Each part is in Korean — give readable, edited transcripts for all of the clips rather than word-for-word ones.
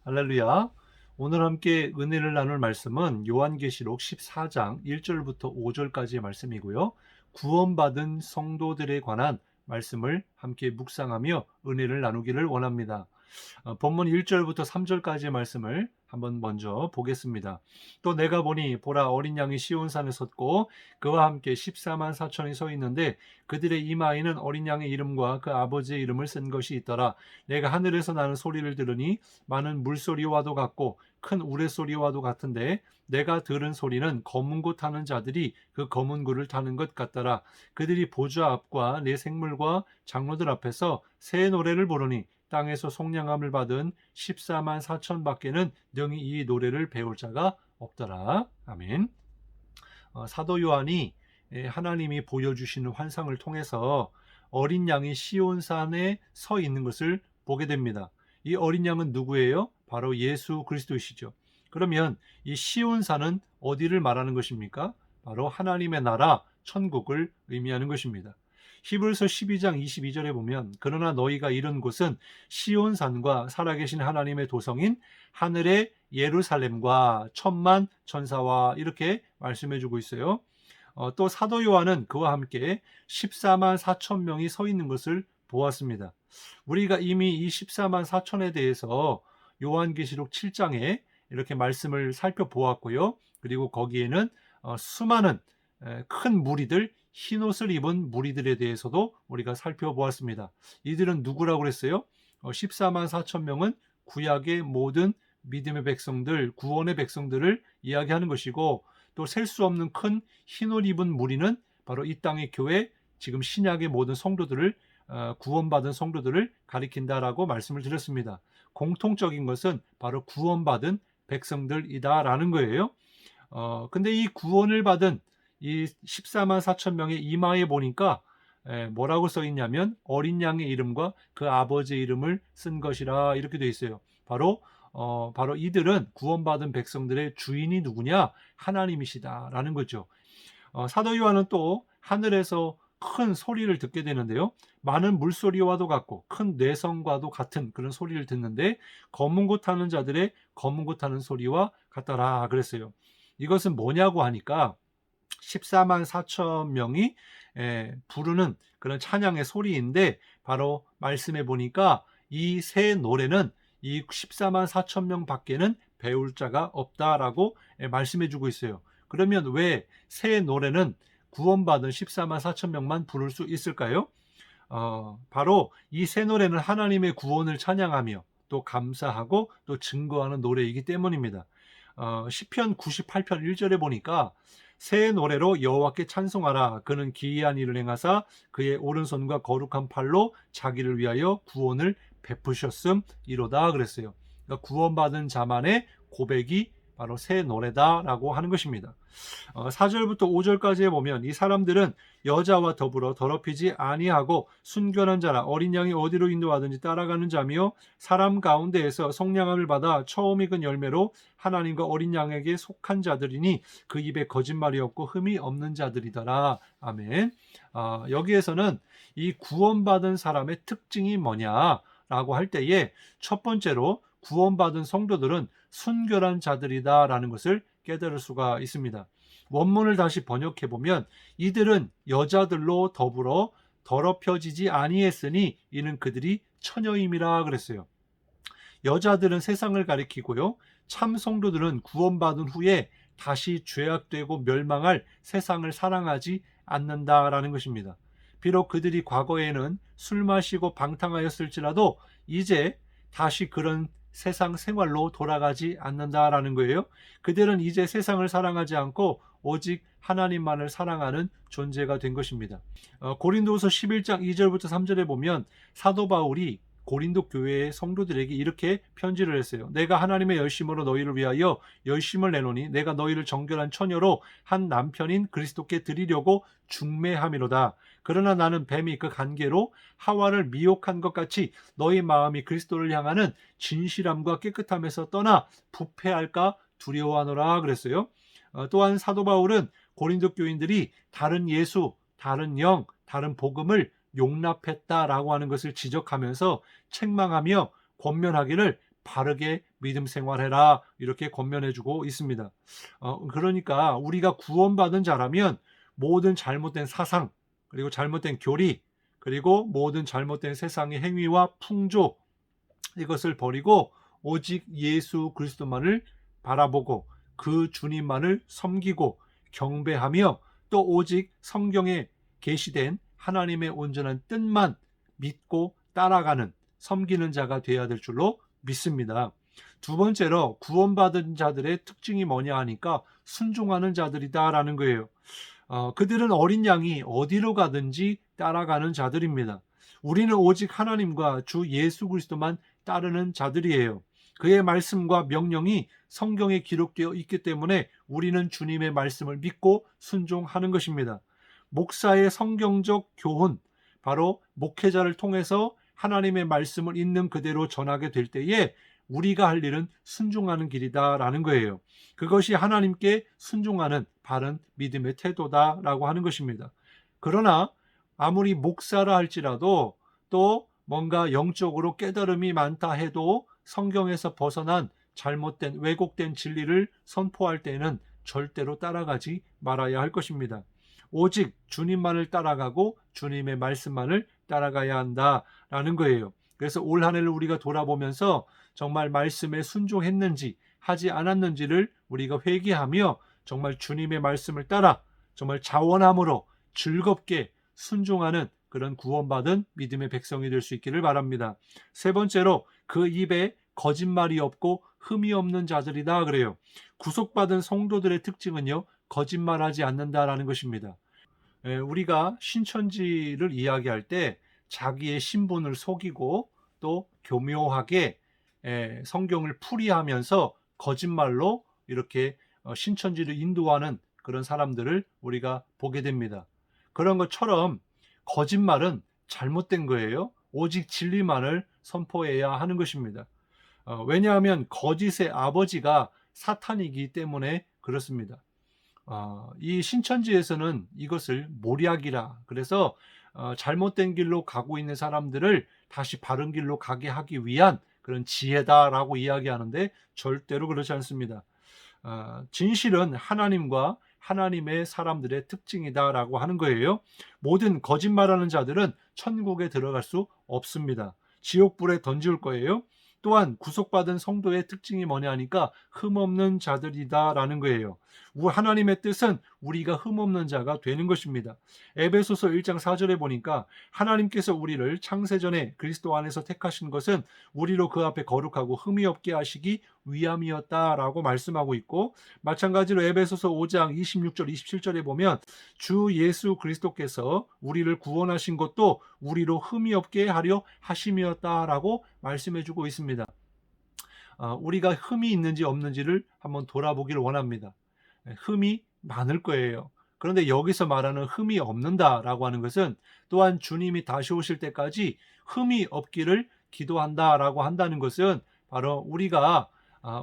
할렐루야. 오늘 함께 은혜를 나눌 말씀은 요한계시록 14장 1절부터 5절까지의 말씀이고요. 구원받은 성도들에 관한 말씀을 함께 묵상하며 은혜를 나누기를 원합니다. 본문 1절부터 3절까지의 말씀을 한번 먼저 보겠습니다. 또 내가 보니 보라 어린 양이 시온산에 섰고 그와 함께 14만 4천이 서 있는데 그들의 이마에는 어린 양의 이름과 그 아버지의 이름을 쓴 것이 있더라. 내가 하늘에서 나는 소리를 들으니 많은 물소리와도 같고 큰 우레소리와도 같은데 내가 들은 소리는 검은 고 타는 자들이 그 검은 고를 타는 것 같더라. 그들이 보좌 앞과 내 생물과 장로들 앞에서 새 노래를 부르니 땅에서 속량함을 받은 14만 4천 밖에는 능히 이 노래를 배울 자가 없더라. 아멘. 사도 요한이 하나님이 보여주시는 환상을 통해서 어린 양이 시온산에 서 있는 것을 보게 됩니다. 이 어린 양은 누구예요? 바로 예수 그리스도이시죠. 그러면 이 시온산은 어디를 말하는 것입니까? 바로 하나님의 나라, 천국을 의미하는 것입니다. 히브리서 12장 22절에 보면 그러나 너희가 이른 곳은 시온산과 살아계신 하나님의 도성인 하늘의 예루살렘과 천만 천사와 이렇게 말씀해 주고 있어요. 또 사도 요한은 그와 함께 14만 4천 명이 서 있는 것을 보았습니다. 우리가 이미 이 14만 4천에 대해서 요한계시록 7장에 이렇게 말씀을 살펴보았고요. 그리고 거기에는 수많은 큰 무리들, 흰옷을 입은 무리들에 대해서도 우리가 살펴보았습니다. 이들은 누구라고 그랬어요? 14만 4천 명은 구약의 모든 믿음의 백성들, 구원의 백성들을 이야기하는 것이고 또 셀 수 없는 큰 흰옷 입은 무리는 바로 이 땅의 교회, 지금 신약의 모든 성도들을 구원받은 성도들을 가리킨다라고 말씀을 드렸습니다. 공통적인 것은 바로 구원받은 백성들이다라는 거예요. 근데 이 구원을 받은 이 14만 4천 명의 이마에 보니까 뭐라고 써 있냐면 어린 양의 이름과 그 아버지의 이름을 쓴 것이라 이렇게 돼 있어요. 바로 이들은 구원받은 백성들의 주인이 누구냐? 하나님이시다라는 거죠. 사도 요한은 또 하늘에서 큰 소리를 듣게 되는데요. 많은 물소리와도 같고 큰 뇌성과도 같은 그런 소리를 듣는데 검은 고 타는 자들의 검은 고 타는 소리와 같더라 그랬어요. 이것은 뭐냐고 하니까 14만 4천 명이 부르는 그런 찬양의 소리인데 바로 말씀해 보니까 이 새 노래는 이 14만 4천 명 밖에는 배울 자가 없다라고 말씀해 주고 있어요. 그러면 왜 새 노래는 구원받은 14만 4천 명만 부를 수 있을까요? 바로 이 새 노래는 하나님의 구원을 찬양하며 또 감사하고 또 증거하는 노래이기 때문입니다. 시편 98편 1절에 보니까 새 노래로 여호와께 찬송하라. 그는 기이한 일을 행하사 그의 오른손과 거룩한 팔로 자기를 위하여 구원을 베푸셨음이로다 그랬어요. 그러니까 구원받은 자만의 고백이 바로 새 노래다라고 하는 것입니다. 4절부터 5절까지에 보면 이 사람들은 여자와 더불어 더럽히지 아니하고 순결한 자라 어린 양이 어디로 인도하든지 따라가는 자며 사람 가운데에서 속량함을 받아 처음 익은 열매로 하나님과 어린 양에게 속한 자들이니 그 입에 거짓말이 없고 흠이 없는 자들이더라. 아멘. 여기에서는 이 구원받은 사람의 특징이 뭐냐라고 할 때에 첫 번째로 구원받은 성도들은 순결한 자들이다라는 것을 깨달을 수가 있습니다. 원문을 다시 번역해 보면 이들은 여자들로 더불어 더럽혀지지 아니했으니 이는 그들이 처녀임이라 그랬어요. 여자들은 세상을 가리키고요. 참 성도들은 구원받은 후에 다시 죄악되고 멸망할 세상을 사랑하지 않는다라는 것입니다. 비록 그들이 과거에는 술 마시고 방탕하였을지라도 이제 다시 그런 세상 생활로 돌아가지 않는다라는 거예요. 그들은 이제 세상을 사랑하지 않고 오직 하나님만을 사랑하는 존재가 된 것입니다. 고린도후서 11장 2절부터 3절에 보면 사도 바울이 고린도 교회의 성도들에게 이렇게 편지를 했어요. 내가 하나님의 열심으로 너희를 위하여 열심을 내노니 내가 너희를 정결한 처녀로 한 남편인 그리스도께 드리려고 중매함이로다. 그러나 나는 뱀이 그 간계로 하와를 미혹한 것 같이 너희 마음이 그리스도를 향하는 진실함과 깨끗함에서 떠나 부패할까 두려워하노라 그랬어요. 또한 사도 바울은 고린도 교인들이 다른 예수, 다른 영, 다른 복음을 용납했다라고 하는 것을 지적하면서 책망하며 권면하기를 바르게 믿음 생활해라 이렇게 권면해주고 있습니다. 그러니까 우리가 구원받은 자라면 모든 잘못된 사상, 그리고 잘못된 교리, 그리고 모든 잘못된 세상의 행위와 풍조, 이것을 버리고 오직 예수 그리스도만을 바라보고 그 주님만을 섬기고 경배하며 또 오직 성경에 계시된 하나님의 온전한 뜻만 믿고 따라가는 섬기는 자가 되어야 될 줄로 믿습니다. 두 번째로 구원받은 자들의 특징이 뭐냐 하니까 순종하는 자들이다라는 거예요. 그들은 어린 양이 어디로 가든지 따라가는 자들입니다. 우리는 오직 하나님과 주 예수 그리스도만 따르는 자들이에요. 그의 말씀과 명령이 성경에 기록되어 있기 때문에 우리는 주님의 말씀을 믿고 순종하는 것입니다. 목사의 성경적 교훈, 바로 목회자를 통해서 하나님의 말씀을 있는 그대로 전하게 될 때에 우리가 할 일은 순종하는 길이다라는 거예요. 그것이 하나님께 순종하는 바른 믿음의 태도다라고 하는 것입니다. 그러나 아무리 목사라 할지라도 또 뭔가 영적으로 깨달음이 많다 해도 성경에서 벗어난 잘못된 왜곡된 진리를 선포할 때는 절대로 따라가지 말아야 할 것입니다. 오직 주님만을 따라가고 주님의 말씀만을 따라가야 한다라는 거예요. 그래서 올 한 해를 우리가 돌아보면서 정말 말씀에 순종했는지 하지 않았는지를 우리가 회개하며 정말 주님의 말씀을 따라 정말 자원함으로 즐겁게 순종하는 그런 구원받은 믿음의 백성이 될 수 있기를 바랍니다. 세 번째로 그 입에 거짓말이 없고 흠이 없는 자들이다 그래요. 구속받은 성도들의 특징은요, 거짓말하지 않는다라는 것입니다. 우리가 신천지를 이야기할 때 자기의 신분을 속이고 또 교묘하게 성경을 풀이하면서 거짓말로 이렇게 신천지를 인도하는 그런 사람들을 우리가 보게 됩니다. 그런 것처럼 거짓말은 잘못된 거예요. 오직 진리만을 선포해야 하는 것입니다. 왜냐하면 거짓의 아버지가 사탄이기 때문에 그렇습니다. 이 신천지에서는 이것을 모략이라, 그래서 잘못된 길로 가고 있는 사람들을 다시 바른 길로 가게 하기 위한 그런 지혜다라고 이야기하는데 절대로 그렇지 않습니다. 진실은 하나님과 하나님의 사람들의 특징이다라고 하는 거예요. 모든 거짓말하는 자들은 천국에 들어갈 수 없습니다. 지옥불에 던질 거예요. 또한 구속받은 성도의 특징이 뭐냐 하니까 흠없는 자들이다라는 거예요. 하나님의 뜻은 우리가 흠없는 자가 되는 것입니다. 에베소서 1장 4절에 보니까 하나님께서 우리를 창세전에 그리스도 안에서 택하신 것은 우리로 그 앞에 거룩하고 흠이 없게 하시기 위함이었다라고 말씀하고 있고, 마찬가지로 에베소서 5장 26절 27절에 보면 주 예수 그리스도께서 우리를 구원하신 것도 우리로 흠이 없게 하려 하심이었다라고 말씀해주고 있습니다. 우리가 흠이 있는지 없는지를 한번 돌아보기를 원합니다. 흠이 많을 거예요. 그런데 여기서 말하는 흠이 없는다라고 하는 것은 또한 주님이 다시 오실 때까지 흠이 없기를 기도한다라고 한다는 것은 바로 우리가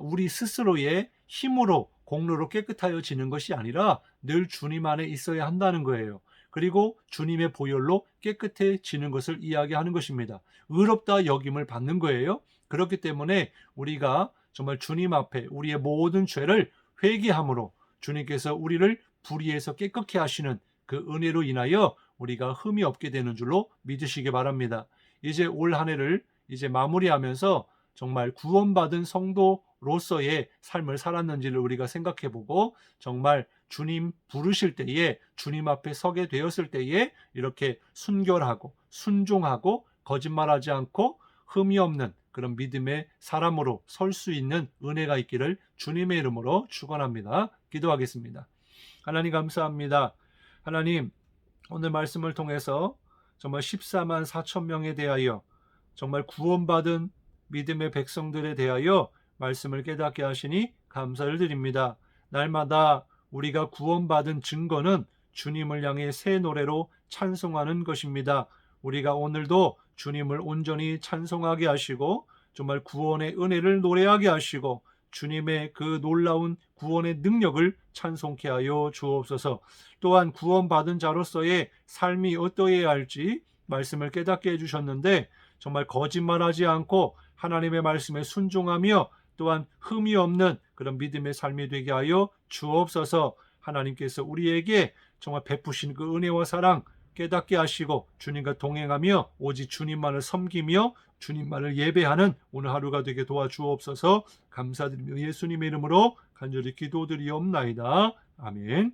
우리 스스로의 힘으로 공로로 깨끗하여지는 것이 아니라 늘 주님 안에 있어야 한다는 거예요. 그리고 주님의 보혈로 깨끗해지는 것을 이야기하는 것입니다. 의롭다 여김을 받는 거예요. 그렇기 때문에 우리가 정말 주님 앞에 우리의 모든 죄를 회개함으로 주님께서 우리를 불의에서 깨끗게 하시는 그 은혜로 인하여 우리가 흠이 없게 되는 줄로 믿으시기 바랍니다. 이제 올 한 해를 이제 마무리하면서 정말 구원받은 성도로서의 삶을 살았는지를 우리가 생각해보고 정말 주님 부르실 때에 주님 앞에 서게 되었을 때에 이렇게 순결하고 순종하고 거짓말하지 않고 흠이 없는 그런 믿음의 사람으로 설 수 있는 은혜가 있기를 주님의 이름으로 축원합니다. 기도하겠습니다. 하나님 감사합니다. 하나님, 오늘 말씀을 통해서 정말 14만 4천 명에 대하여 정말 구원받은 믿음의 백성들에 대하여 말씀을 깨닫게 하시니 감사를 드립니다. 날마다 우리가 구원받은 증거는 주님을 향해 새 노래로 찬송하는 것입니다. 우리가 오늘도 주님을 온전히 찬송하게 하시고 정말 구원의 은혜를 노래하게 하시고 주님의 그 놀라운 구원의 능력을 찬송케 하여 주옵소서. 또한 구원받은 자로서의 삶이 어떠해야 할지 말씀을 깨닫게 해주셨는데 정말 거짓말하지 않고 하나님의 말씀에 순종하며 또한 흠이 없는 그런 믿음의 삶이 되게 하여 주옵소서. 하나님께서 우리에게 정말 베푸신 그 은혜와 사랑 깨닫게 하시고 주님과 동행하며 오직 주님만을 섬기며 주님만을 예배하는 오늘 하루가 되게 도와주옵소서. 감사드리며 예수님의 이름으로 간절히 기도드리옵나이다. 아멘.